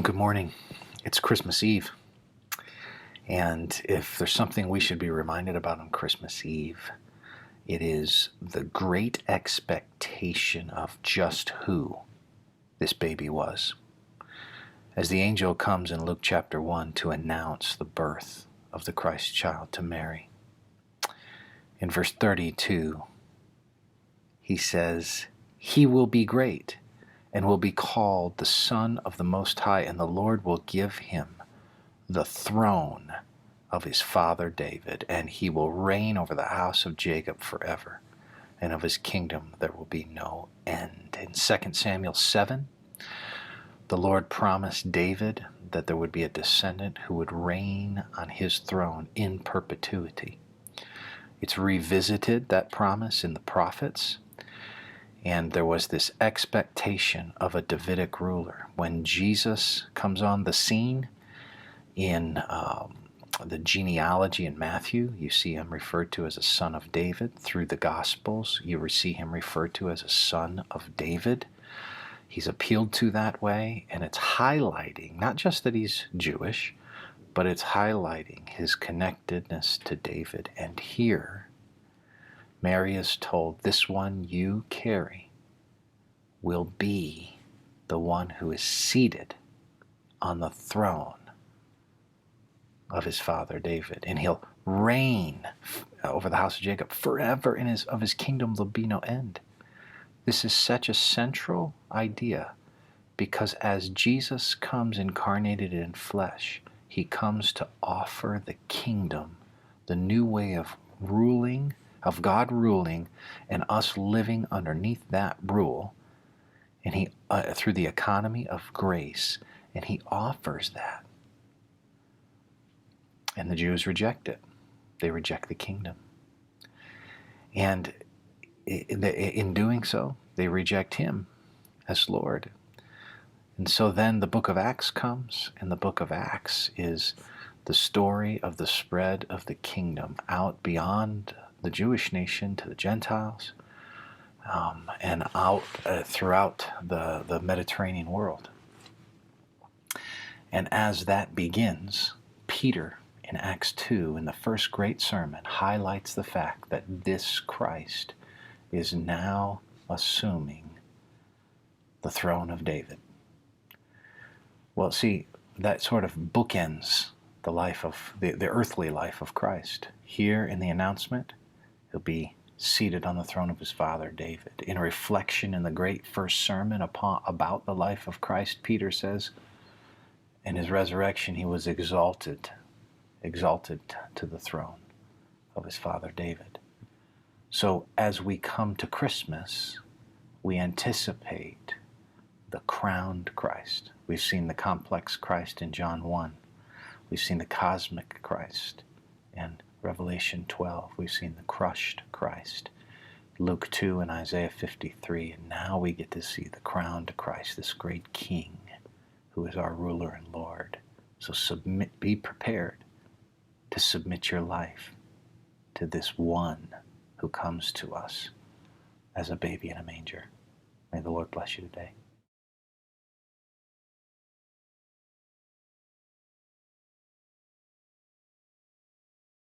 Good morning. It's Christmas Eve. And if there's something we should be reminded about on Christmas Eve, it is the great expectation of just who this baby was. As the angel comes in Luke chapter 1 to announce the birth of the Christ child to Mary, in verse 32, he says, "He will be great and will be called the Son of the Most High, and the Lord will give him the throne of his father David, and he will reign over the house of Jacob forever, and of his kingdom there will be no end." In 2 Samuel 7, the Lord promised David that there would be a descendant who would reign on his throne in perpetuity. It's revisited, that promise, in the prophets. And there was this expectation of a Davidic ruler. When Jesus comes on the scene in the genealogy in Matthew, you see him referred to as a son of David. Through the Gospels, you see him referred to as a son of David. He's appealed to that way, and it's highlighting not just that he's Jewish, but it's highlighting his connectedness to David. And here, Mary is told, this one you carry will be the one who is seated on the throne of his father David, and he'll reign over the house of Jacob forever, and of his kingdom there'll be no end. This is such a central idea, because as Jesus comes incarnated in flesh, he comes to offer the kingdom, the new way of ruling, of God ruling, and us living underneath that rule, and he through the economy of grace, and he offers that. And the Jews reject it. They reject the kingdom. And in doing so, they reject him as Lord. And so then the book of Acts comes, and the book of Acts is the story of the spread of the kingdom out beyond the Jewish nation to the Gentiles, and out throughout the Mediterranean world. And as that begins, Peter in Acts 2, in the first great sermon, highlights the fact that this Christ is now assuming the throne of David. Well, see, that sort of bookends the life of the earthly life of Christ. Here in the announcement, he'll be seated on the throne of his father David. In a reflection in the great first sermon about the life of Christ, Peter says, in his resurrection he was exalted to the throne of his father David. So as we come to Christmas, we anticipate the crowned Christ. We've seen the complex Christ in John 1. We've seen the cosmic Christ in Revelation 12. We've seen the crushed Christ, Luke 2 and Isaiah 53. And now we get to see the crowned Christ, this great King who is our ruler and Lord. So be prepared to submit your life to this one who comes to us as a baby in a manger. May the Lord bless you today.